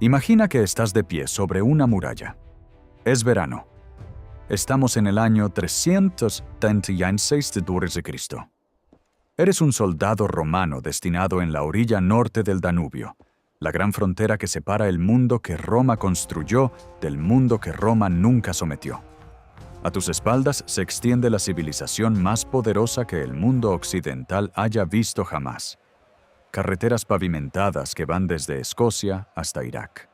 Imagina que estás de pie sobre una muralla. Es verano. Estamos en el año 336 de Cristo. Eres un soldado romano destinado en la orilla norte del Danubio, la gran frontera que separa el mundo que Roma construyó del mundo que Roma nunca sometió. A tus espaldas se extiende la civilización más poderosa que el mundo occidental haya visto jamás. Carreteras pavimentadas que van desde Escocia hasta Irak.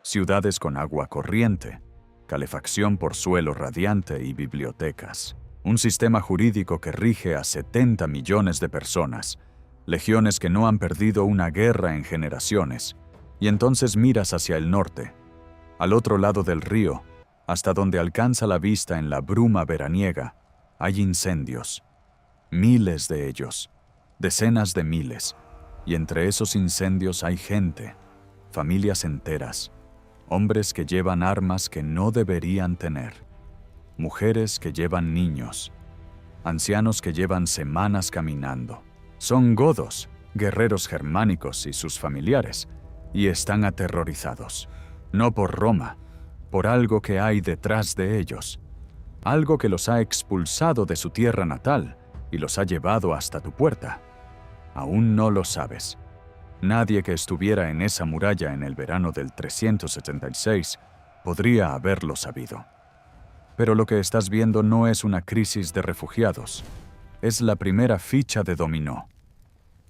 Ciudades con agua corriente, calefacción por suelo radiante y bibliotecas. Un sistema jurídico que rige a 70 millones de personas. Legiones que no han perdido una guerra en generaciones. Y entonces miras hacia el norte, al otro lado del río, hasta donde alcanza la vista en la bruma veraniega, hay incendios. Miles de ellos, decenas de miles. Y entre esos incendios hay gente, familias enteras, hombres que llevan armas que no deberían tener, mujeres que llevan niños, ancianos que llevan semanas caminando. Son godos, guerreros germánicos y sus familiares, y están aterrorizados, no por Roma, por algo que hay detrás de ellos, algo que los ha expulsado de su tierra natal y los ha llevado hasta tu puerta. Aún no lo sabes. Nadie que estuviera en esa muralla en el verano del 376 podría haberlo sabido. Pero lo que estás viendo no es una crisis de refugiados, es la primera ficha de dominó.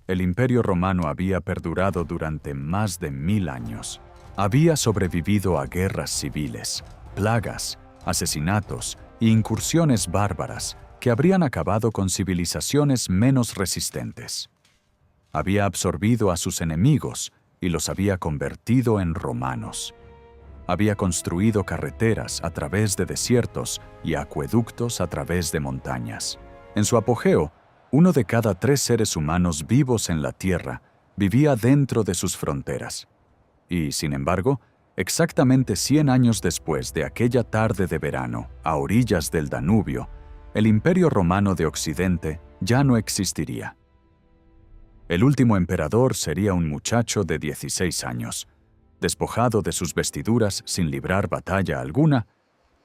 El Imperio Romano había perdurado durante más de 1000 años. Había sobrevivido a guerras civiles, plagas, asesinatos e incursiones bárbaras que habrían acabado con civilizaciones menos resistentes. Había absorbido a sus enemigos y los había convertido en romanos. Había construido carreteras a través de desiertos y acueductos a través de montañas. En su apogeo, 1 de cada 3 seres humanos vivos en la tierra vivía dentro de sus fronteras. Y, sin embargo, exactamente 100 años después de aquella tarde de verano, a orillas del Danubio, el Imperio Romano de Occidente ya no existiría. El último emperador sería un muchacho de 16 años, despojado de sus vestiduras sin librar batalla alguna,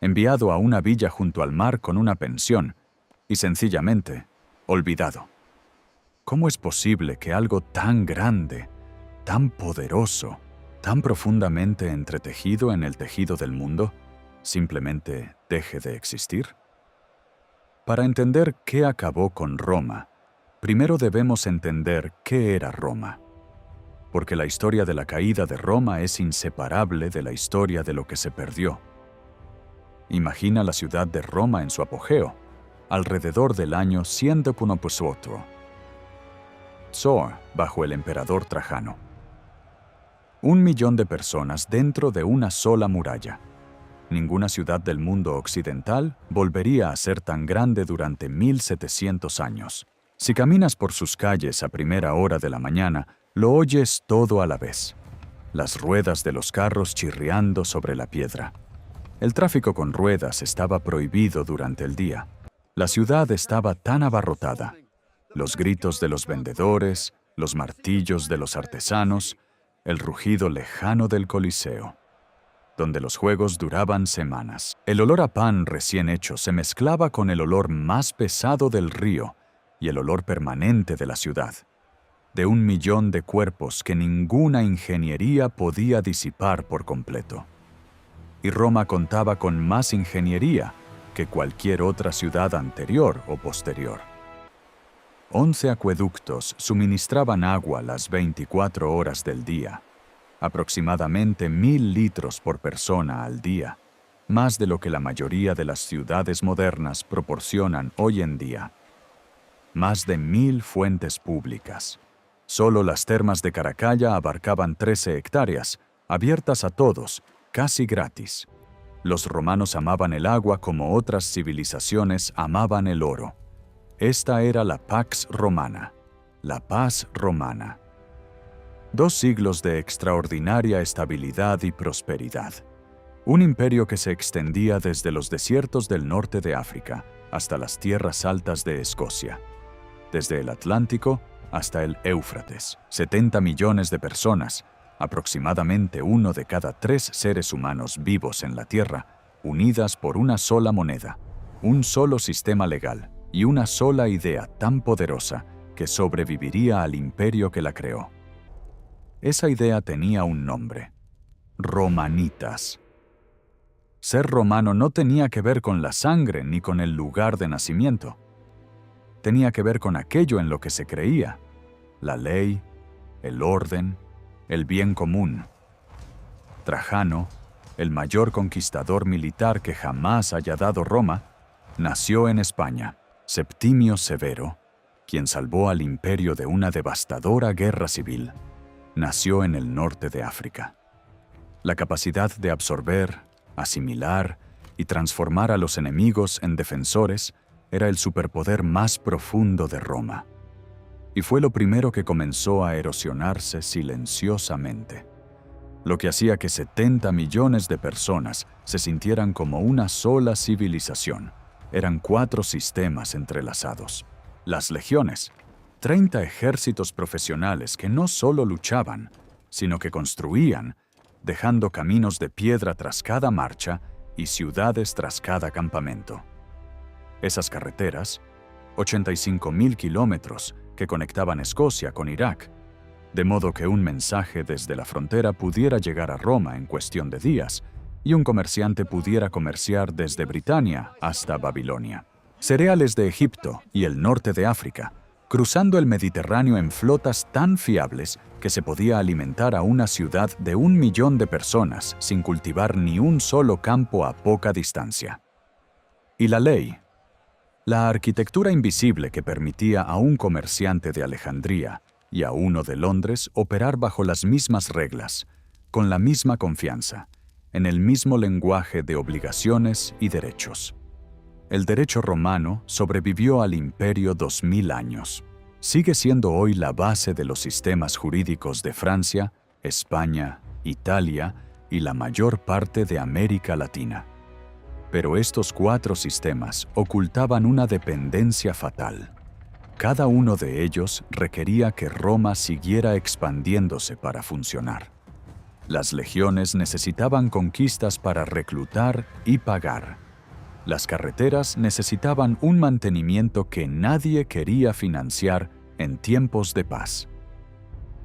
enviado a una villa junto al mar con una pensión y sencillamente olvidado. ¿Cómo es posible que algo tan grande, tan poderoso, tan profundamente entretejido en el tejido del mundo, simplemente deje de existir? Para entender qué acabó con Roma, primero debemos entender qué era Roma. Porque la historia de la caída de Roma es inseparable de la historia de lo que se perdió. Imagina la ciudad de Roma en su apogeo, alrededor del año 104, bajo el emperador Trajano. 1 millón de personas dentro de una sola muralla. Ninguna ciudad del mundo occidental volvería a ser tan grande durante 1700 años. Si caminas por sus calles a primera hora de la mañana, lo oyes todo a la vez. Las ruedas de los carros chirriando sobre la piedra. El tráfico con ruedas estaba prohibido durante el día. La ciudad estaba tan abarrotada. Los gritos de los vendedores, los martillos de los artesanos, el rugido lejano del Coliseo, donde los juegos duraban semanas. El olor a pan recién hecho se mezclaba con el olor más pesado del río y el olor permanente de la ciudad, de 1 millón de cuerpos que ninguna ingeniería podía disipar por completo. Y Roma contaba con más ingeniería que cualquier otra ciudad anterior o posterior. 11 acueductos suministraban agua las 24 horas del día, aproximadamente 1000 litros por persona al día, más de lo que la mayoría de las ciudades modernas proporcionan hoy en día. Más de 1000 fuentes públicas. Solo las termas de Caracalla abarcaban 13 hectáreas, abiertas a todos, casi gratis. Los romanos amaban el agua como otras civilizaciones amaban el oro. Esta era la Pax Romana, la paz romana. 2 siglos de extraordinaria estabilidad y prosperidad. Un imperio que se extendía desde los desiertos del norte de África hasta las tierras altas de Escocia. Desde el Atlántico hasta el Éufrates. 70 millones de personas, aproximadamente 1 de cada 3 seres humanos vivos en la Tierra, unidas por una sola moneda, un solo sistema legal y una sola idea tan poderosa que sobreviviría al imperio que la creó. Esa idea tenía un nombre: romanitas. Ser romano no tenía que ver con la sangre ni con el lugar de nacimiento. Tenía que ver con aquello en lo que se creía: la ley, el orden, el bien común. Trajano, el mayor conquistador militar que jamás haya dado Roma, nació en España. Septimio Severo, quien salvó al imperio de una devastadora guerra civil, nació en el norte de África. La capacidad de absorber, asimilar y transformar a los enemigos en defensores era el superpoder más profundo de Roma. Y fue lo primero que comenzó a erosionarse silenciosamente, lo que hacía que 70 millones de personas se sintieran como una sola civilización. Eran 4 sistemas entrelazados. Las legiones, 30 ejércitos profesionales que no solo luchaban, sino que construían, dejando caminos de piedra tras cada marcha y ciudades tras cada campamento. Esas carreteras, 85.000 kilómetros que conectaban Escocia con Irak, de modo que un mensaje desde la frontera pudiera llegar a Roma en cuestión de días y un comerciante pudiera comerciar desde Britania hasta Babilonia. Cereales de Egipto y el norte de África, cruzando el Mediterráneo en flotas tan fiables que se podía alimentar a una ciudad de 1 millón de personas sin cultivar ni un solo campo a poca distancia. Y la ley, la arquitectura invisible que permitía a un comerciante de Alejandría y a uno de Londres operar bajo las mismas reglas, con la misma confianza, en el mismo lenguaje de obligaciones y derechos. El derecho romano sobrevivió al imperio 2000 años. Sigue siendo hoy la base de los sistemas jurídicos de Francia, España, Italia y la mayor parte de América Latina. Pero estos 4 sistemas ocultaban una dependencia fatal. Cada uno de ellos requería que Roma siguiera expandiéndose para funcionar. Las legiones necesitaban conquistas para reclutar y pagar. Las carreteras necesitaban un mantenimiento que nadie quería financiar en tiempos de paz.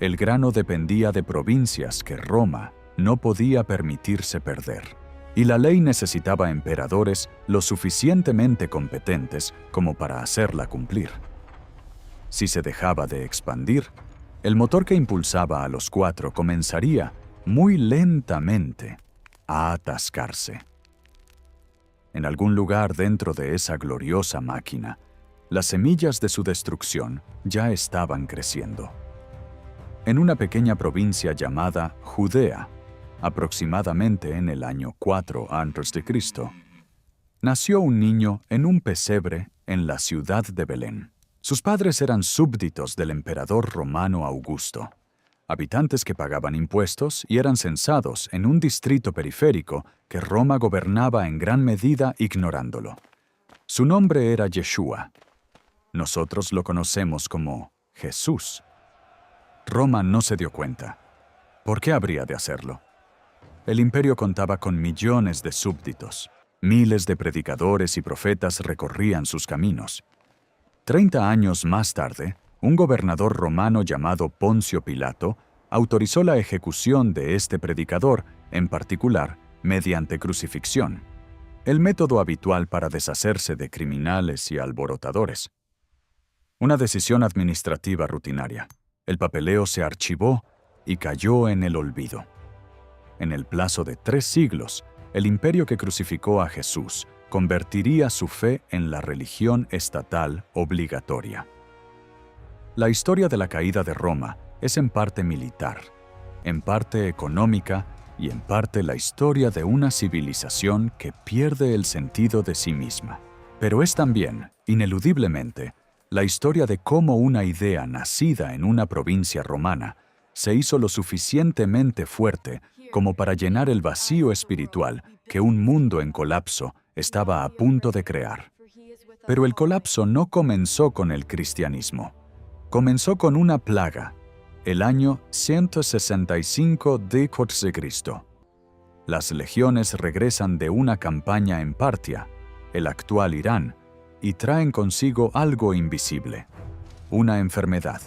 El grano dependía de provincias que Roma no podía permitirse perder. Y la ley necesitaba emperadores lo suficientemente competentes como para hacerla cumplir. Si se dejaba de expandir, el motor que impulsaba a los 4 comenzaría, muy lentamente, a atascarse. En algún lugar dentro de esa gloriosa máquina, las semillas de su destrucción ya estaban creciendo. En una pequeña provincia llamada Judea, aproximadamente en el año 4 a.C., nació un niño en un pesebre en la ciudad de Belén. Sus padres eran súbditos del emperador romano Augusto, habitantes que pagaban impuestos y eran censados en un distrito periférico que Roma gobernaba en gran medida ignorándolo. Su nombre era Yeshua. Nosotros lo conocemos como Jesús. Roma no se dio cuenta. ¿Por qué habría de hacerlo? El imperio contaba con millones de súbditos. Miles de predicadores y profetas recorrían sus caminos. 30 años más tarde, un gobernador romano llamado Poncio Pilato autorizó la ejecución de este predicador, en particular, mediante crucifixión, el método habitual para deshacerse de criminales y alborotadores. Una decisión administrativa rutinaria. El papeleo se archivó y cayó en el olvido. En el plazo de 3 siglos, el imperio que crucificó a Jesús convertiría su fe en la religión estatal obligatoria. La historia de la caída de Roma es en parte militar, en parte económica y en parte la historia de una civilización que pierde el sentido de sí misma. Pero es también, ineludiblemente, la historia de cómo una idea nacida en una provincia romana se hizo lo suficientemente fuerte como para llenar el vacío espiritual que un mundo en colapso estaba a punto de crear. Pero el colapso no comenzó con el cristianismo. Comenzó con una plaga, el año 165 d.C. Las legiones regresan de una campaña en Partia, el actual Irán, y traen consigo algo invisible, una enfermedad.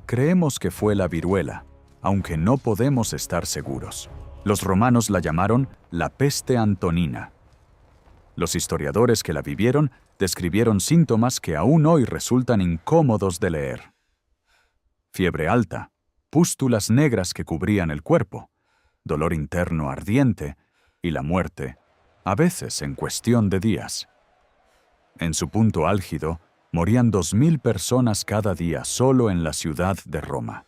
Creemos que fue la viruela, aunque no podemos estar seguros. Los romanos la llamaron la peste antonina. Los historiadores que la vivieron describieron síntomas que aún hoy resultan incómodos de leer. Fiebre alta, pústulas negras que cubrían el cuerpo, dolor interno ardiente y la muerte, a veces en cuestión de días. En su punto álgido, morían 2.000 personas cada día solo en la ciudad de Roma.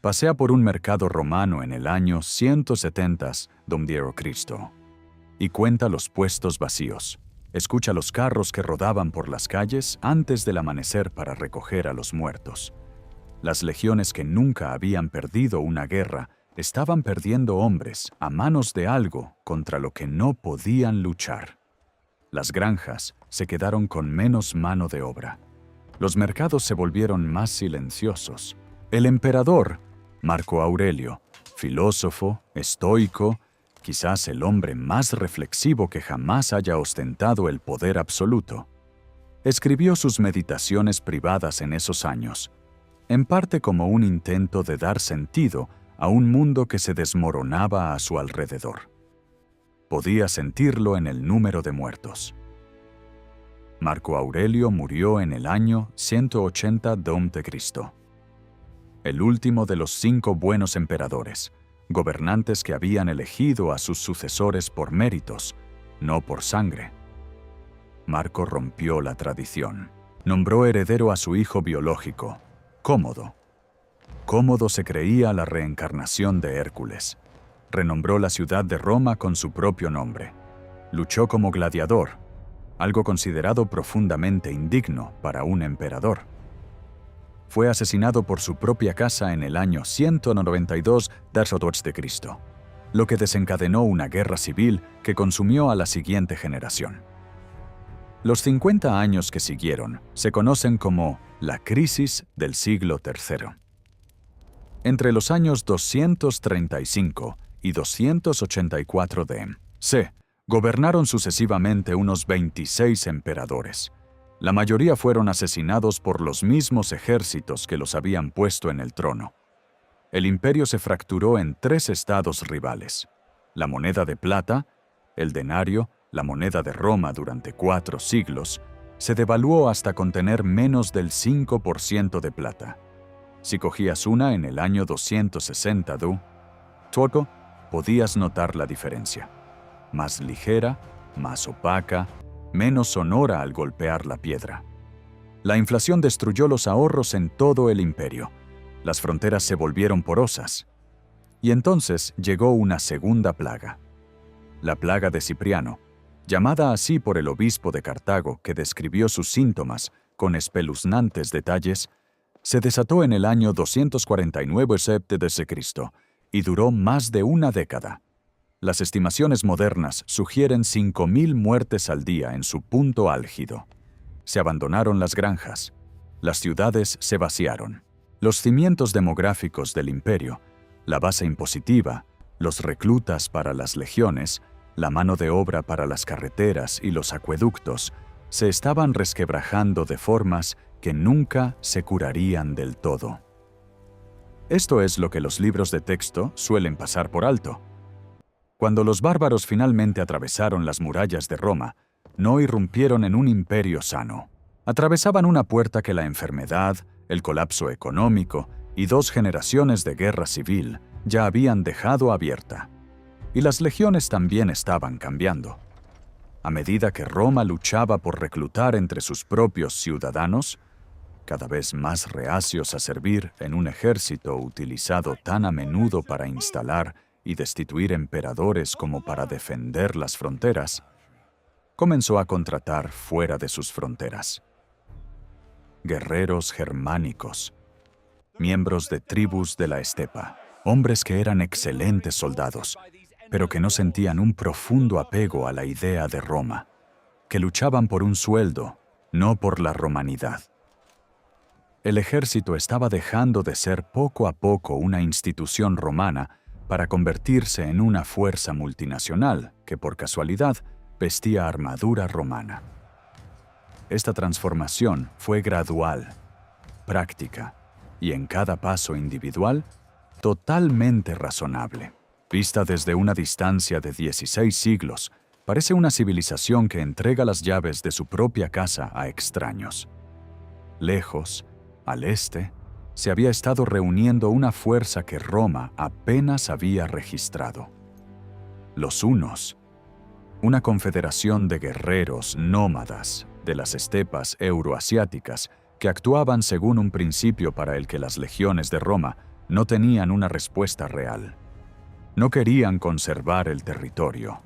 Pasea por un mercado romano en el año 170 d.C. y cuenta los puestos vacíos. Escucha los carros que rodaban por las calles antes del amanecer para recoger a los muertos. Las legiones que nunca habían perdido una guerra estaban perdiendo hombres a manos de algo contra lo que no podían luchar. Las granjas se quedaron con menos mano de obra. Los mercados se volvieron más silenciosos. El emperador, Marco Aurelio, filósofo, estoico, quizás el hombre más reflexivo que jamás haya ostentado el poder absoluto, escribió sus meditaciones privadas en esos años, en parte como un intento de dar sentido a un mundo que se desmoronaba a su alrededor. Podía sentirlo en el número de muertos. Marco Aurelio murió en el año 180 d.C., el último de los 5 buenos emperadores, gobernantes que habían elegido a sus sucesores por méritos, no por sangre. Marco rompió la tradición. Nombró heredero a su hijo biológico, Cómodo. Cómodo se creía la reencarnación de Hércules. Renombró la ciudad de Roma con su propio nombre. Luchó como gladiador, algo considerado profundamente indigno para un emperador. Fue asesinado por su propia casa en el año 192 d.C., lo que desencadenó una guerra civil que consumió a la siguiente generación. Los 50 años que siguieron se conocen como la crisis del siglo III. Entre los años 235 y 284 d.C., gobernaron sucesivamente unos 26 emperadores. La mayoría fueron asesinados por los mismos ejércitos que los habían puesto en el trono. El imperio se fracturó en 3 estados rivales: la moneda de plata, el denario, la moneda de Roma durante 4 siglos, se devaluó hasta contener menos del 5% de plata. Si cogías una en el año 260 d.C., podías notar la diferencia. Más ligera, más opaca, menos sonora al golpear la piedra. La inflación destruyó los ahorros en todo el imperio. Las fronteras se volvieron porosas. Y entonces llegó una segunda plaga. La plaga de Cipriano, llamada así por el obispo de Cartago, que describió sus síntomas con espeluznantes detalles, se desató en el año 249 d.C. y duró más de una década. Las estimaciones modernas sugieren 5.000 muertes al día en su punto álgido. Se abandonaron las granjas. Las ciudades se vaciaron. Los cimientos demográficos del imperio, la base impositiva, los reclutas para las legiones, la mano de obra para las carreteras y los acueductos, se estaban resquebrajando de formas que nunca se curarían del todo. Esto es lo que los libros de texto suelen pasar por alto. Cuando los bárbaros finalmente atravesaron las murallas de Roma, no irrumpieron en un imperio sano. Atravesaban una puerta que la enfermedad, el colapso económico y 2 generaciones de guerra civil ya habían dejado abierta. Y las legiones también estaban cambiando. A medida que Roma luchaba por reclutar entre sus propios ciudadanos, cada vez más reacios a servir en un ejército utilizado tan a menudo para instalar y destituir emperadores como para defender las fronteras, comenzó a contratar fuera de sus fronteras. Guerreros germánicos, miembros de tribus de la estepa, hombres que eran excelentes soldados, pero que no sentían un profundo apego a la idea de Roma, que luchaban por un sueldo, no por la romanidad. El ejército estaba dejando de ser poco a poco una institución romana para convertirse en una fuerza multinacional que, por casualidad, vestía armadura romana. Esta transformación fue gradual, práctica y, en cada paso individual, totalmente razonable. Vista desde una distancia de 16 siglos, parece una civilización que entrega las llaves de su propia casa a extraños. Lejos, al este, se había estado reuniendo una fuerza que Roma apenas había registrado. Los hunos, una confederación de guerreros nómadas de las estepas euroasiáticas que actuaban según un principio para el que las legiones de Roma no tenían una respuesta real. No querían conservar el territorio,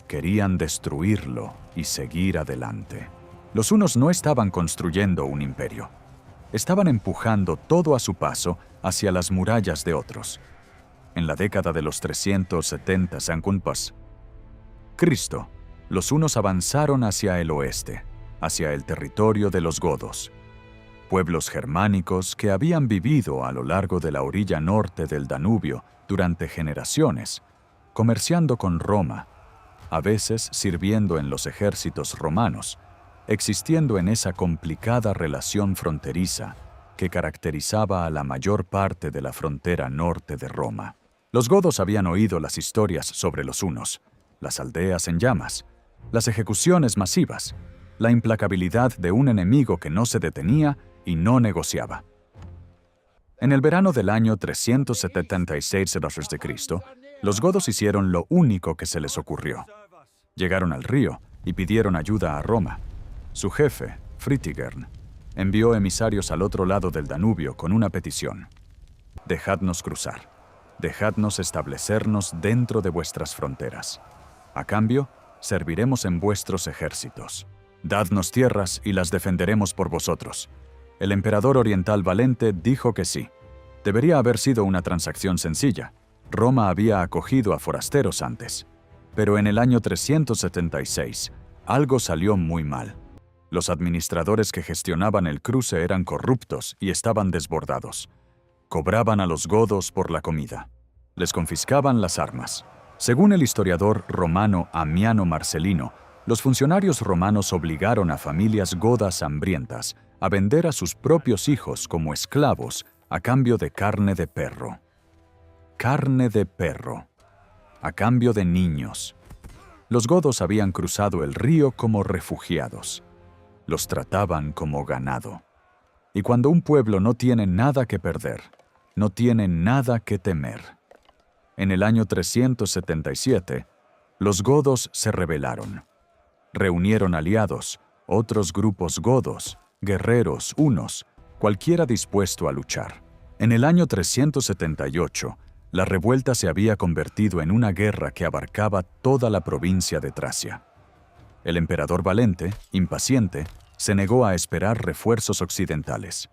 querían destruirlo y seguir adelante. Los hunos no estaban construyendo un imperio. Estaban empujando todo a su paso hacia las murallas de otros. En la década de los 370 a.C., los hunos avanzaron hacia el oeste, hacia el territorio de los godos, pueblos germánicos que habían vivido a lo largo de la orilla norte del Danubio durante generaciones, comerciando con Roma, a veces sirviendo en los ejércitos romanos, existiendo en esa complicada relación fronteriza que caracterizaba a la mayor parte de la frontera norte de Roma. Los godos habían oído las historias sobre los hunos, las aldeas en llamas, las ejecuciones masivas, la implacabilidad de un enemigo que no se detenía y no negociaba. En el verano del año 376 a.C., los godos hicieron lo único que se les ocurrió. Llegaron al río y pidieron ayuda a Roma. Su jefe, Fritigern, envió emisarios al otro lado del Danubio con una petición: «Dejadnos cruzar, dejadnos establecernos dentro de vuestras fronteras. A cambio, serviremos en vuestros ejércitos. Dadnos tierras y las defenderemos por vosotros». El emperador oriental Valente dijo que sí. Debería haber sido una transacción sencilla. Roma había acogido a forasteros antes. Pero en el año 376, algo salió muy mal. Los administradores que gestionaban el cruce eran corruptos y estaban desbordados. Cobraban a los godos por la comida. Les confiscaban las armas. Según el historiador romano Ammiano Marcelino, los funcionarios romanos obligaron a familias godas hambrientas a vender a sus propios hijos como esclavos a cambio de carne de perro. Carne de perro. A cambio de niños. Los godos habían cruzado el río como refugiados. Los trataban como ganado. Y cuando un pueblo no tiene nada que perder, no tiene nada que temer. En el año 377, los godos se rebelaron. Reunieron aliados, otros grupos godos, guerreros, hunos, cualquiera dispuesto a luchar. En el año 378, la revuelta se había convertido en una guerra que abarcaba toda la provincia de Tracia. El emperador Valente, impaciente, se negó a esperar refuerzos occidentales.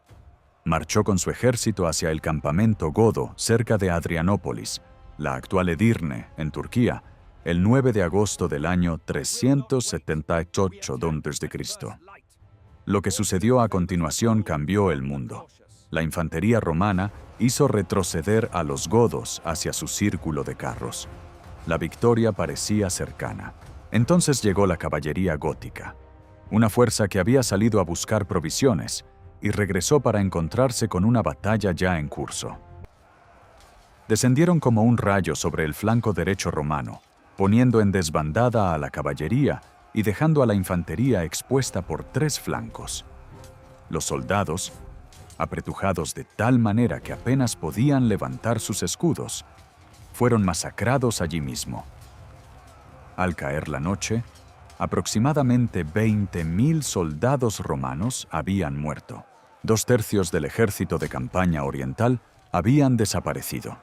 Marchó con su ejército hacia el campamento godo cerca de Adrianópolis, la actual Edirne, en Turquía, el 9 de agosto del año 378 d.C. Lo que sucedió a continuación cambió el mundo. La infantería romana hizo retroceder a los godos hacia su círculo de carros. La victoria parecía cercana. Entonces llegó la caballería gótica, una fuerza que había salido a buscar provisiones y regresó para encontrarse con una batalla ya en curso. Descendieron como un rayo sobre el flanco derecho romano, poniendo en desbandada a la caballería y dejando a la infantería expuesta por tres flancos. Los soldados, apretujados de tal manera que apenas podían levantar sus escudos, fueron masacrados allí mismo. Al caer la noche, aproximadamente 20.000 soldados romanos habían muerto. 2/3 del ejército de campaña oriental habían desaparecido.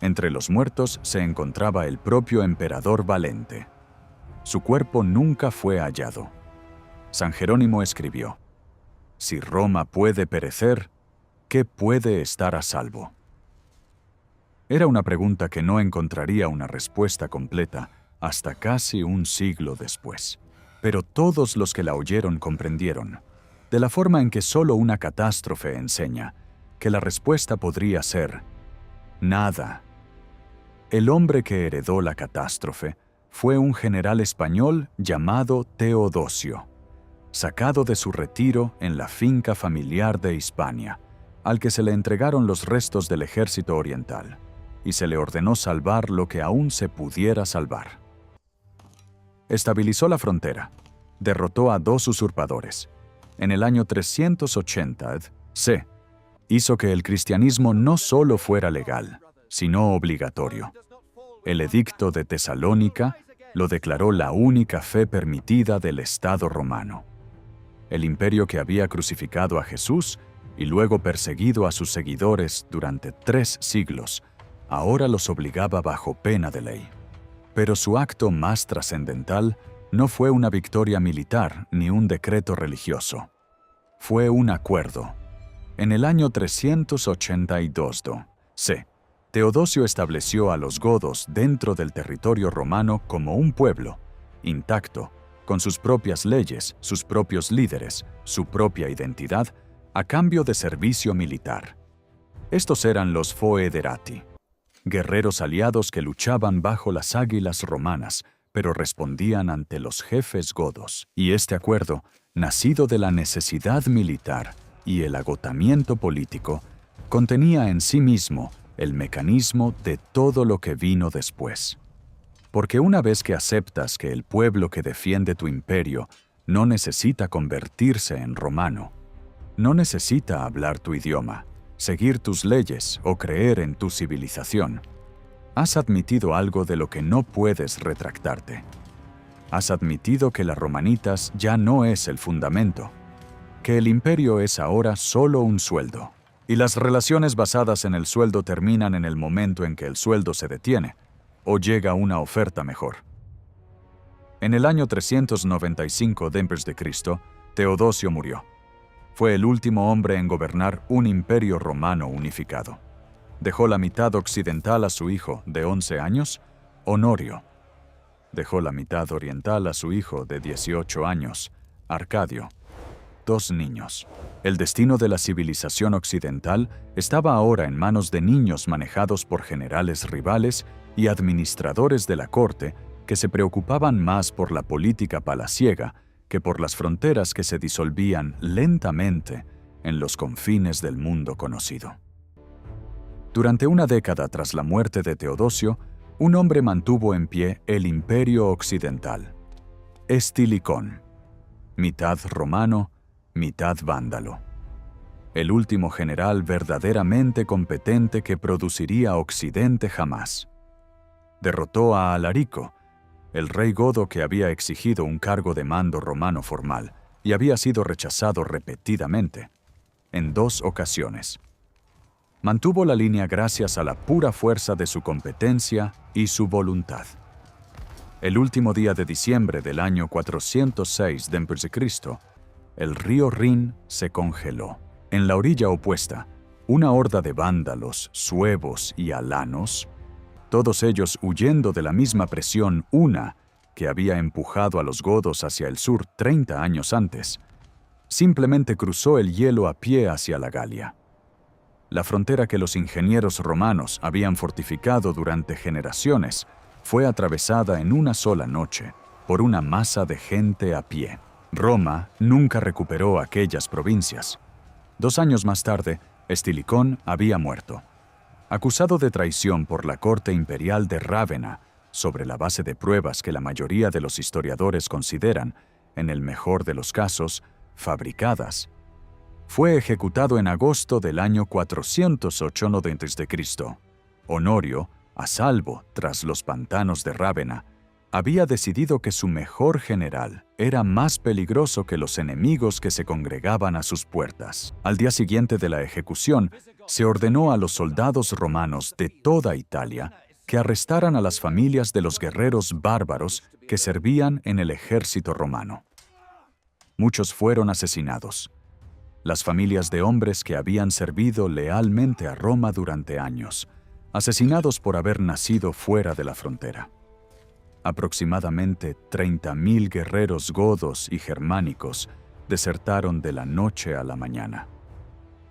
Entre los muertos se encontraba el propio emperador Valente. Su cuerpo nunca fue hallado. San Jerónimo escribió: «Si Roma puede perecer, ¿qué puede estar a salvo?». Era una pregunta que no encontraría una respuesta completa hasta casi un siglo después. Pero todos los que la oyeron comprendieron: de la forma en que solo una catástrofe enseña, que la respuesta podría ser nada. El hombre que heredó la catástrofe fue un general español llamado Teodosio, sacado de su retiro en la finca familiar de Hispania, al que se le entregaron los restos del ejército oriental, y se le ordenó salvar lo que aún se pudiera salvar. Estabilizó la frontera, derrotó a 2 usurpadores. En el año 380 c. hizo que el cristianismo no solo fuera legal, sino obligatorio. El Edicto de Tesalónica lo declaró la única fe permitida del Estado romano. El imperio que había crucificado a Jesús y luego perseguido a sus seguidores durante 3 siglos, ahora los obligaba bajo pena de ley. Pero su acto más trascendental no fue una victoria militar ni un decreto religioso. Fue un acuerdo. En el año 382 c. Teodosio estableció a los godos dentro del territorio romano como un pueblo, intacto, con sus propias leyes, sus propios líderes, su propia identidad, a cambio de servicio militar. Estos eran los foederati, guerreros aliados que luchaban bajo las águilas romanas, pero respondían ante los jefes godos. Y este acuerdo, nacido de la necesidad militar y el agotamiento político, contenía en sí mismo el mecanismo de todo lo que vino después. Porque una vez que aceptas que el pueblo que defiende tu imperio no necesita convertirse en romano, no necesita hablar tu idioma, seguir tus leyes o creer en tu civilización, has admitido algo de lo que no puedes retractarte. Has admitido que las romanitas ya no es el fundamento, que el imperio es ahora solo un sueldo, y las relaciones basadas en el sueldo terminan en el momento en que el sueldo se detiene o llega una oferta mejor. En el año 395 d.C., Teodosio murió. Fue el último hombre en gobernar un imperio romano unificado. Dejó la mitad occidental a su hijo de 11 años, Honorio. Dejó la mitad oriental a su hijo de 18 años, Arcadio. 2 niños. El destino de la civilización occidental estaba ahora en manos de niños manejados por generales rivales y administradores de la corte que se preocupaban más por la política palaciega que por las fronteras que se disolvían lentamente en los confines del mundo conocido. Durante una década tras la muerte de Teodosio, un hombre mantuvo en pie el imperio occidental, Estilicón, mitad romano, mitad vándalo. El último general verdaderamente competente que produciría Occidente jamás. Derrotó a Alarico, el rey godo que había exigido un cargo de mando romano formal y había sido rechazado repetidamente, en 2 ocasiones. Mantuvo la línea gracias a la pura fuerza de su competencia y su voluntad. El último día de diciembre del año 406 d.C., el río Rin se congeló. En la orilla opuesta, una horda de vándalos, suevos y alanos, todos ellos huyendo de la misma presión que había empujado a los godos hacia el sur 30 años antes, simplemente cruzó el hielo a pie hacia la Galia. La frontera que los ingenieros romanos habían fortificado durante generaciones fue atravesada en una sola noche por una masa de gente a pie. Roma nunca recuperó aquellas provincias. 2 años más tarde, Estilicón había muerto. Acusado de traición por la corte imperial de Rávena, sobre la base de pruebas que la mayoría de los historiadores consideran, en el mejor de los casos, fabricadas, fue ejecutado en agosto del año 408 d.C. Honorio, a salvo tras los pantanos de Rávena, había decidido que su mejor general era más peligroso que los enemigos que se congregaban a sus puertas. Al día siguiente de la ejecución, se ordenó a los soldados romanos de toda Italia que arrestaran a las familias de los guerreros bárbaros que servían en el ejército romano. Muchos fueron asesinados. Las familias de hombres que habían servido lealmente a Roma durante años, asesinados por haber nacido fuera de la frontera. Aproximadamente 30.000 guerreros godos y germánicos desertaron de la noche a la mañana.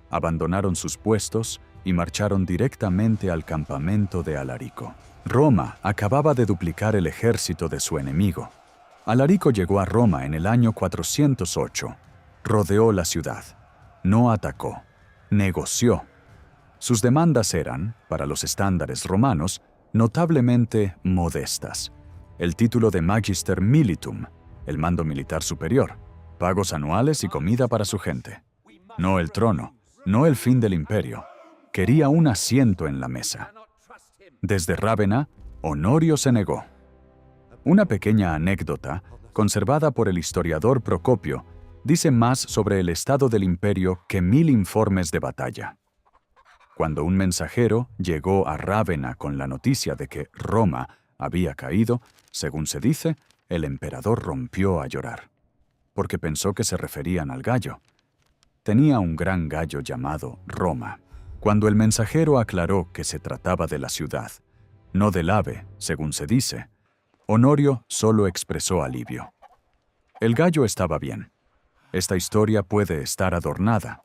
Abandonaron sus puestos y marcharon directamente al campamento de Alarico. Roma acababa de duplicar el ejército de su enemigo. Alarico llegó a Roma en el año 408. Rodeó la ciudad. No atacó. Negoció. Sus demandas eran, para los estándares romanos, notablemente modestas. El título de Magister Militum, el mando militar superior, pagos anuales y comida para su gente. No el trono, no el fin del imperio. Quería un asiento en la mesa. Desde Rávena, Honorio se negó. Una pequeña anécdota, conservada por el historiador Procopio, dice más sobre el estado del imperio que 1000 informes de batalla. Cuando un mensajero llegó a Rávena con la noticia de que Roma había caído, según se dice, el emperador rompió a llorar, porque pensó que se referían al gallo. Tenía un gran gallo llamado Roma. Cuando el mensajero aclaró que se trataba de la ciudad, no del ave, según se dice, Honorio solo expresó alivio. El gallo estaba bien. Esta historia puede estar adornada,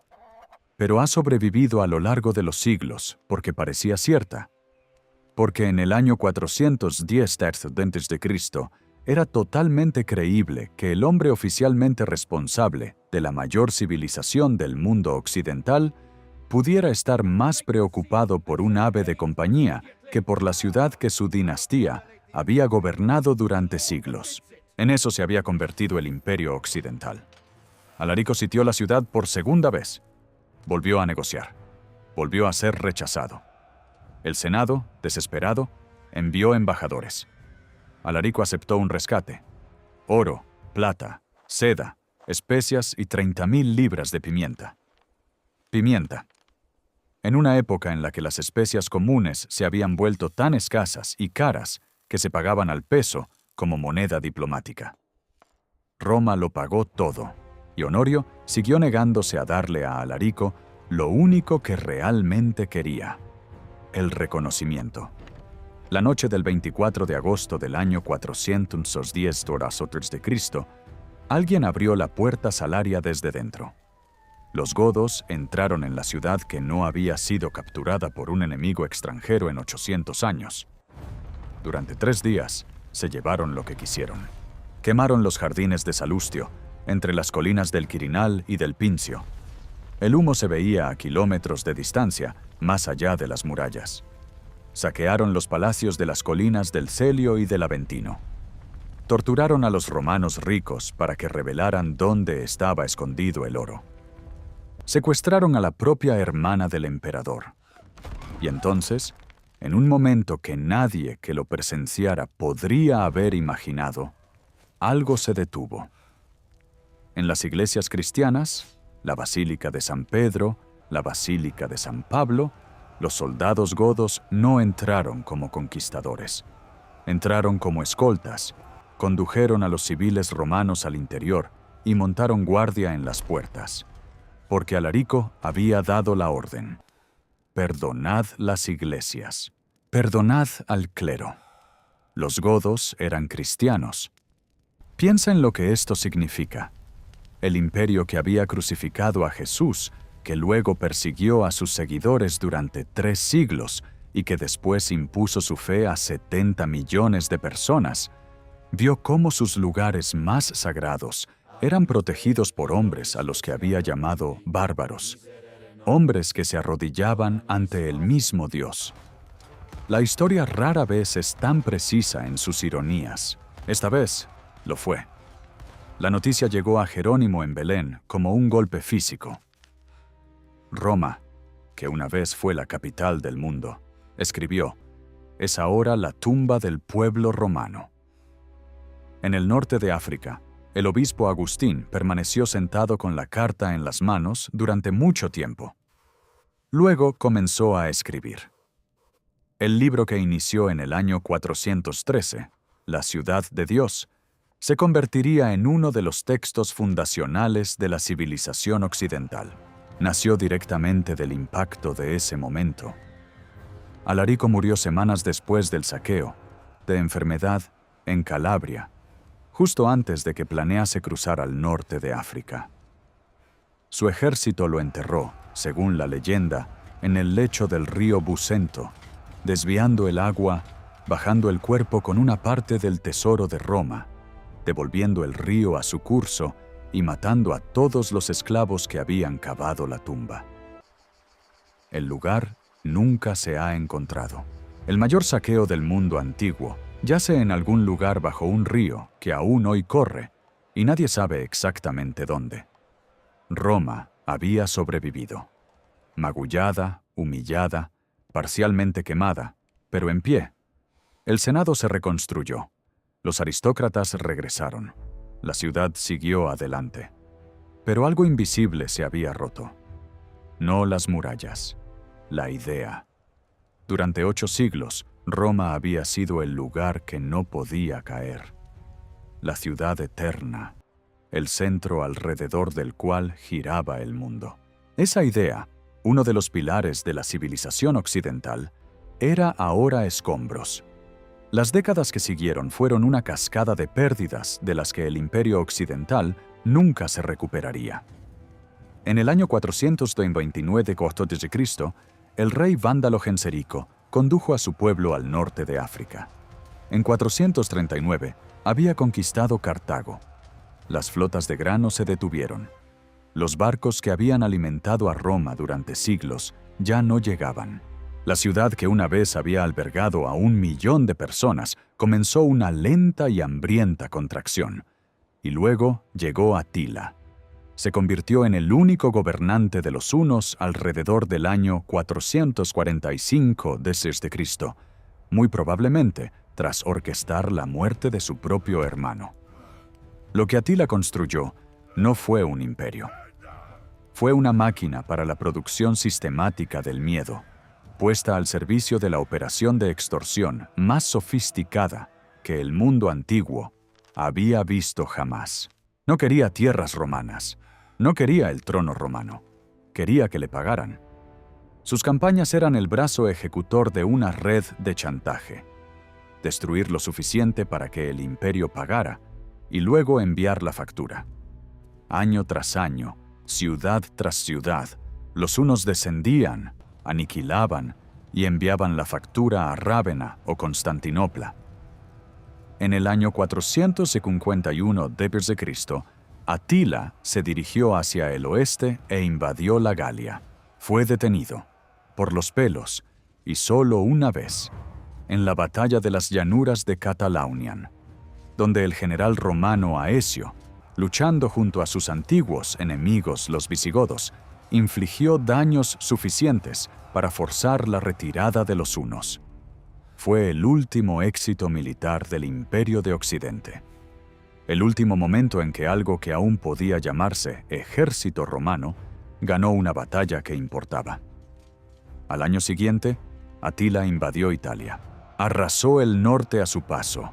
pero ha sobrevivido a lo largo de los siglos porque parecía cierta. Porque en el año 410 a.C. era totalmente creíble que el hombre oficialmente responsable de la mayor civilización del mundo occidental pudiera estar más preocupado por un ave de compañía que por la ciudad que su dinastía había gobernado durante siglos. En eso se había convertido el imperio occidental. Alarico sitió la ciudad por segunda vez. Volvió a negociar. Volvió a ser rechazado. El Senado, desesperado, envió embajadores. Alarico aceptó un rescate: oro, plata, seda, especias y 30.000 libras de pimienta. Pimienta. En una época en la que las especias comunes se habían vuelto tan escasas y caras que se pagaban al peso como moneda diplomática. Roma lo pagó todo, y Honorio siguió negándose a darle a Alarico lo único que realmente quería: el reconocimiento. La noche del 24 de agosto del año 410 a.C., alguien abrió la puerta salaria desde dentro. Los godos entraron en la ciudad que no había sido capturada por un enemigo extranjero en 800 años. Durante 3 días se llevaron lo que quisieron. Quemaron los jardines de Salustio, entre las colinas del Quirinal y del Pincio. El humo se veía a kilómetros de distancia, más allá de las murallas. Saquearon los palacios de las colinas del Celio y del Aventino. Torturaron a los romanos ricos para que revelaran dónde estaba escondido el oro. Secuestraron a la propia hermana del emperador. Y entonces, en un momento que nadie que lo presenciara podría haber imaginado, algo se detuvo. En las iglesias cristianas, la Basílica de San Pedro, la Basílica de San Pablo, los soldados godos no entraron como conquistadores. Entraron como escoltas, condujeron a los civiles romanos al interior y montaron guardia en las puertas, porque Alarico había dado la orden: perdonad las iglesias, perdonad al clero. Los godos eran cristianos. Piensa en lo que esto significa. El imperio que había crucificado a Jesús, que luego persiguió a sus seguidores durante 3 siglos y que después impuso su fe a 70 millones de personas, vio cómo sus lugares más sagrados eran protegidos por hombres a los que había llamado bárbaros, hombres que se arrodillaban ante el mismo Dios. La historia rara vez es tan precisa en sus ironías. Esta vez lo fue. La noticia llegó a Jerónimo en Belén como un golpe físico. Roma, que una vez fue la capital del mundo, escribió: es ahora la tumba del pueblo romano. En el norte de África, el obispo Agustín permaneció sentado con la carta en las manos durante mucho tiempo. Luego comenzó a escribir. El libro que inició en el año 413, La ciudad de Dios, se convertiría en uno de los textos fundacionales de la civilización occidental. Nació directamente del impacto de ese momento. Alarico murió semanas después del saqueo, de enfermedad, en Calabria, justo antes de que planease cruzar al norte de África. Su ejército lo enterró, según la leyenda, en el lecho del río Busento, desviando el agua, bajando el cuerpo con una parte del tesoro de Roma, devolviendo el río a su curso y matando a todos los esclavos que habían cavado la tumba. El lugar nunca se ha encontrado. El mayor saqueo del mundo antiguo yace en algún lugar bajo un río que aún hoy corre, y nadie sabe exactamente dónde. Roma había sobrevivido. Magullada, humillada, parcialmente quemada, pero en pie. El Senado se reconstruyó. Los aristócratas regresaron. La ciudad siguió adelante. Pero algo invisible se había roto. No las murallas, la idea. Durante 8 siglos, Roma había sido el lugar que no podía caer. La ciudad eterna, el centro alrededor del cual giraba el mundo. Esa idea, uno de los pilares de la civilización occidental, era ahora escombros. Las décadas que siguieron fueron una cascada de pérdidas de las que el Imperio Occidental nunca se recuperaría. En el año 429 d.C., el rey vándalo Genserico condujo a su pueblo al norte de África. En 439 había conquistado Cartago. Las flotas de grano se detuvieron. Los barcos que habían alimentado a Roma durante siglos ya no llegaban. La ciudad que una vez había albergado a 1 millón de personas comenzó una lenta y hambrienta contracción. Y luego llegó Atila. Se convirtió en el único gobernante de los hunos alrededor del año 445 d.C., muy probablemente tras orquestar la muerte de su propio hermano. Lo que Atila construyó no fue un imperio. Fue una máquina para la producción sistemática del miedo, puesta al servicio de la operación de extorsión más sofisticada que el mundo antiguo había visto jamás. No quería tierras romanas, no quería el trono romano, quería que le pagaran. Sus campañas eran el brazo ejecutor de una red de chantaje. Destruir lo suficiente para que el imperio pagara y luego enviar la factura. Año tras año, ciudad tras ciudad, los hunos descendían, aniquilaban y enviaban la factura a Rávena o Constantinopla. En el año 451 d.C., Atila se dirigió hacia el oeste e invadió la Galia. Fue detenido, por los pelos, y solo una vez, en la batalla de las llanuras de Catalaunian, donde el general romano Aecio, luchando junto a sus antiguos enemigos los visigodos, infligió daños suficientes para forzar la retirada de los hunos. Fue el último éxito militar del Imperio de Occidente. El último momento en que algo que aún podía llamarse ejército romano ganó una batalla que importaba. Al año siguiente, Atila invadió Italia. Arrasó el norte a su paso,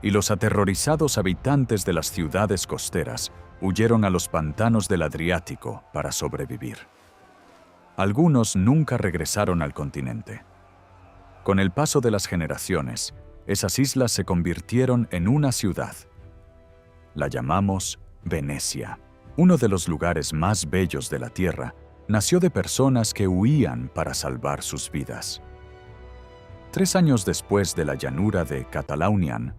y los aterrorizados habitantes de las ciudades costeras huyeron a los pantanos del Adriático para sobrevivir. Algunos nunca regresaron al continente. Con el paso de las generaciones, esas islas se convirtieron en una ciudad. La llamamos Venecia. Uno de los lugares más bellos de la tierra nació de personas que huían para salvar sus vidas. 3 años después de la llanura de Catalaunian,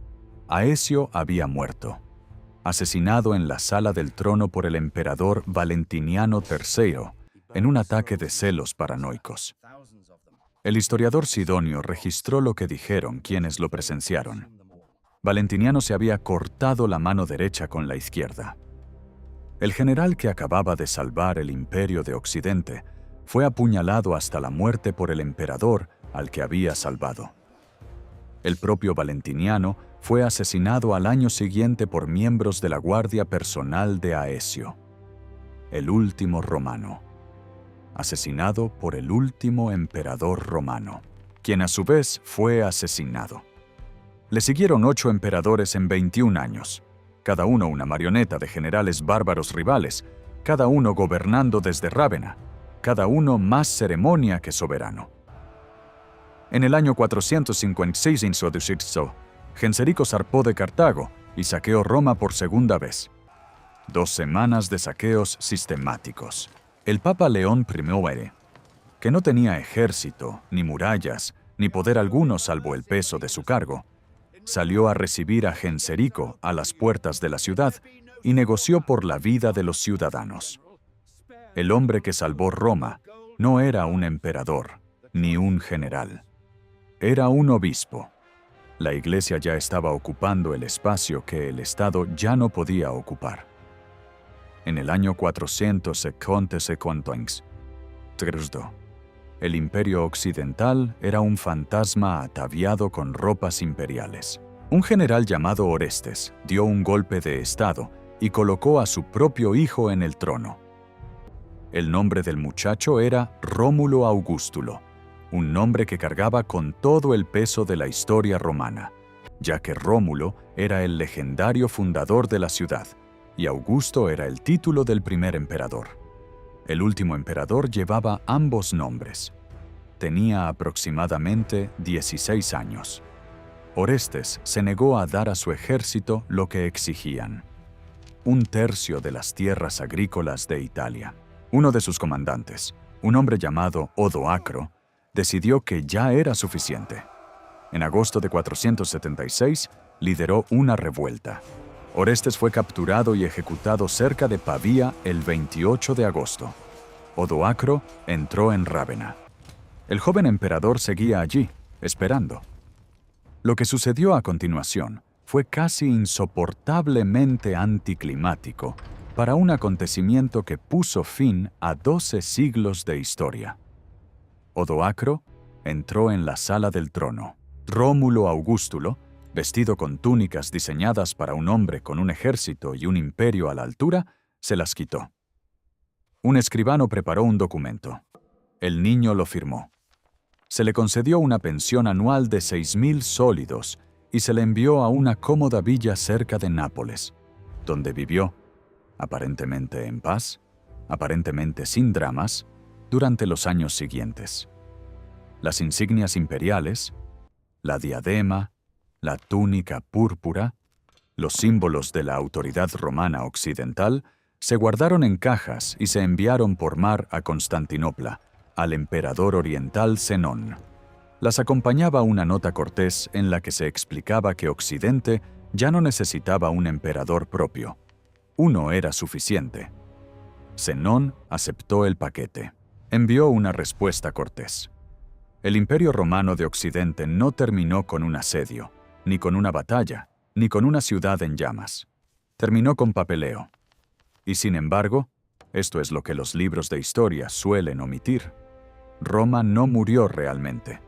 Aecio había muerto, asesinado en la sala del trono por el emperador Valentiniano III en un ataque de celos paranoicos. El historiador Sidonio registró lo que dijeron quienes lo presenciaron. Valentiniano se había cortado la mano derecha con la izquierda. El general que acababa de salvar el imperio de Occidente fue apuñalado hasta la muerte por el emperador al que había salvado. El propio Valentiniano fue asesinado al año siguiente por miembros de la guardia personal de Aecio, el último romano, asesinado por el último emperador romano, quien a su vez fue asesinado. Le siguieron 8 emperadores en 21 años, cada uno una marioneta de generales bárbaros rivales, cada uno gobernando desde Rávena, cada uno más ceremonia que soberano. En el año 456 in.C., Genserico zarpó de Cartago y saqueó Roma por segunda vez. 2 semanas de saqueos sistemáticos. El Papa León I, que no tenía ejército, ni murallas, ni poder alguno salvo el peso de su cargo, salió a recibir a Genserico a las puertas de la ciudad y negoció por la vida de los ciudadanos. El hombre que salvó Roma no era un emperador, ni un general. Era un obispo. La Iglesia ya estaba ocupando el espacio que el Estado ya no podía ocupar. En el año 452, el Imperio Occidental era un fantasma ataviado con ropas imperiales. Un general llamado Orestes dio un golpe de Estado y colocó a su propio hijo en el trono. El nombre del muchacho era Rómulo Augustulo, un nombre que cargaba con todo el peso de la historia romana, ya que Rómulo era el legendario fundador de la ciudad y Augusto era el título del primer emperador. El último emperador llevaba ambos nombres. Tenía aproximadamente 16 años. Orestes se negó a dar a su ejército lo que exigían: 1/3 de las tierras agrícolas de Italia. Uno de sus comandantes, un hombre llamado Odoacro, decidió que ya era suficiente. En agosto de 476, lideró una revuelta. Orestes fue capturado y ejecutado cerca de Pavía el 28 de agosto. Odoacro entró en Rávena. El joven emperador seguía allí, esperando. Lo que sucedió a continuación fue casi insoportablemente anticlimático para un acontecimiento que puso fin a 12 siglos de historia. Odoacro entró en la sala del trono. Rómulo Augustulo, vestido con túnicas diseñadas para un hombre con un ejército y un imperio a la altura, se las quitó. Un escribano preparó un documento. El niño lo firmó. Se le concedió una pensión anual de 6.000 sólidos y se le envió a una cómoda villa cerca de Nápoles, donde vivió, aparentemente en paz, aparentemente sin dramas, durante los años siguientes. Las insignias imperiales, la diadema, la túnica púrpura, los símbolos de la autoridad romana occidental, se guardaron en cajas y se enviaron por mar a Constantinopla, al emperador oriental Zenón. Las acompañaba una nota cortés en la que se explicaba que Occidente ya no necesitaba un emperador propio. Uno era suficiente. Zenón aceptó el paquete. Envió una respuesta cortés. El Imperio Romano de Occidente no terminó con un asedio, ni con una batalla, ni con una ciudad en llamas. Terminó con papeleo. Y sin embargo, esto es lo que los libros de historia suelen omitir: Roma no murió realmente.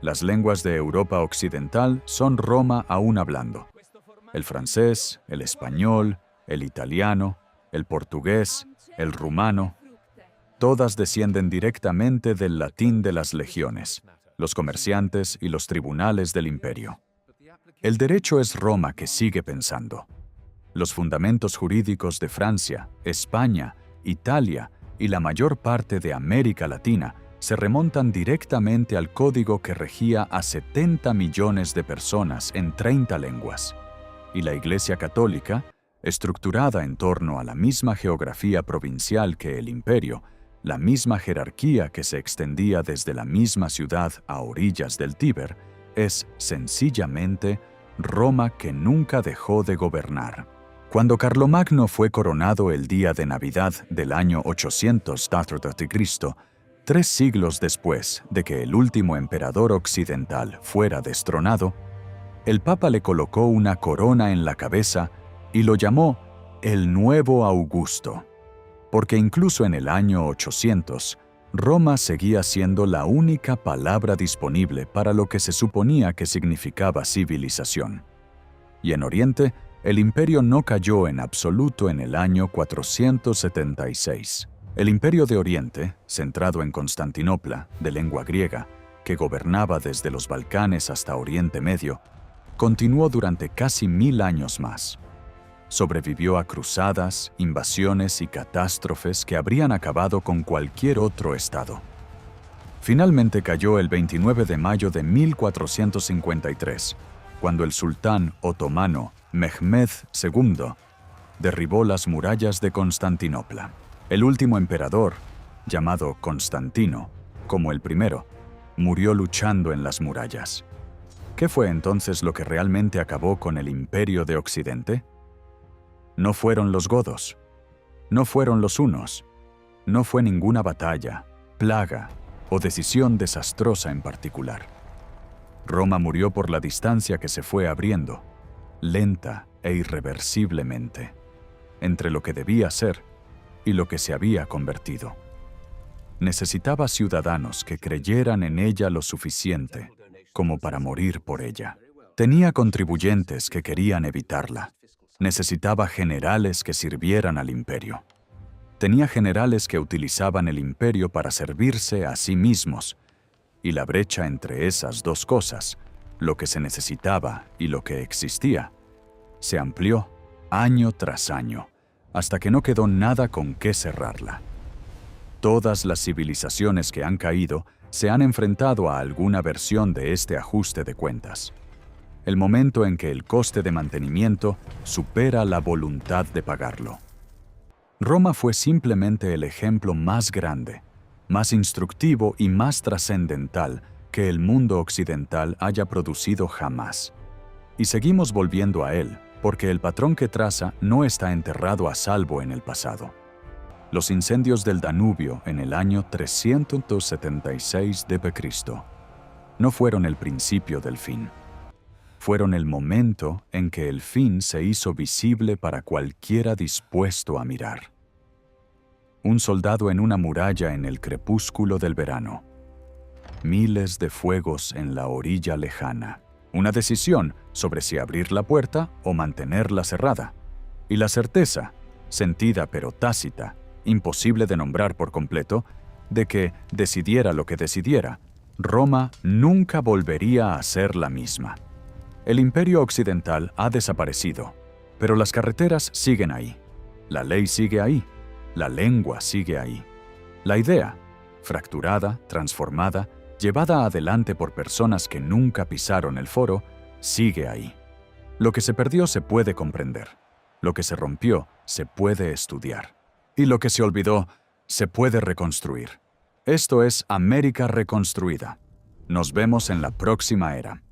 Las lenguas de Europa Occidental son Roma aún hablando. El francés, el español, el italiano, el portugués, el rumano, todas descienden directamente del latín de las legiones, los comerciantes y los tribunales del imperio. El derecho es Roma que sigue pensando. Los fundamentos jurídicos de Francia, España, Italia y la mayor parte de América Latina se remontan directamente al código que regía a 70 millones de personas en 30 lenguas. Y la Iglesia Católica, estructurada en torno a la misma geografía provincial que el imperio, la misma jerarquía que se extendía desde la misma ciudad a orillas del Tíber, es sencillamente Roma que nunca dejó de gobernar. Cuando Carlomagno fue coronado el día de Navidad del año 800 a.C., 3 siglos después de que el último emperador occidental fuera destronado, el Papa le colocó una corona en la cabeza y lo llamó el Nuevo Augusto, porque incluso en el año 800, Roma seguía siendo la única palabra disponible para lo que se suponía que significaba civilización. Y en Oriente, el imperio no cayó en absoluto en el año 476. El Imperio de Oriente, centrado en Constantinopla, de lengua griega, que gobernaba desde los Balcanes hasta Oriente Medio, continuó durante casi 1000 años más. Sobrevivió a cruzadas, invasiones y catástrofes que habrían acabado con cualquier otro estado. Finalmente cayó el 29 de mayo de 1453, cuando el sultán otomano Mehmed II derribó las murallas de Constantinopla. El último emperador, llamado Constantino, como el primero, murió luchando en las murallas. ¿Qué fue entonces lo que realmente acabó con el imperio de Occidente? No fueron los godos, no fueron los hunos, no fue ninguna batalla, plaga o decisión desastrosa en particular. Roma murió por la distancia que se fue abriendo, lenta e irreversiblemente, entre lo que debía ser y lo que se había convertido. Necesitaba ciudadanos que creyeran en ella lo suficiente como para morir por ella. Tenía contribuyentes que querían evitarla. Necesitaba generales que sirvieran al imperio. Tenía generales que utilizaban el imperio para servirse a sí mismos, y la brecha entre esas dos cosas, lo que se necesitaba y lo que existía, se amplió año tras año, hasta que no quedó nada con qué cerrarla. Todas las civilizaciones que han caído se han enfrentado a alguna versión de este ajuste de cuentas. El momento en que el coste de mantenimiento supera la voluntad de pagarlo. Roma fue simplemente el ejemplo más grande, más instructivo y más trascendental que el mundo occidental haya producido jamás. Y seguimos volviendo a él, porque el patrón que traza no está enterrado a salvo en el pasado. Los incendios del Danubio en el año 376 d.C. no fueron el principio del fin. Fueron el momento en que el fin se hizo visible para cualquiera dispuesto a mirar. Un soldado en una muralla en el crepúsculo del verano. Miles de fuegos en la orilla lejana. Una decisión sobre si abrir la puerta o mantenerla cerrada. Y la certeza, sentida pero tácita, imposible de nombrar por completo, de que, decidiera lo que decidiera, Roma nunca volvería a ser la misma. El imperio occidental ha desaparecido, pero las carreteras siguen ahí, la ley sigue ahí, la lengua sigue ahí. La idea, fracturada, transformada, llevada adelante por personas que nunca pisaron el foro, sigue ahí. Lo que se perdió se puede comprender, lo que se rompió se puede estudiar. Y lo que se olvidó, se puede reconstruir. Esto es América Reconstruida. Nos vemos en la próxima era.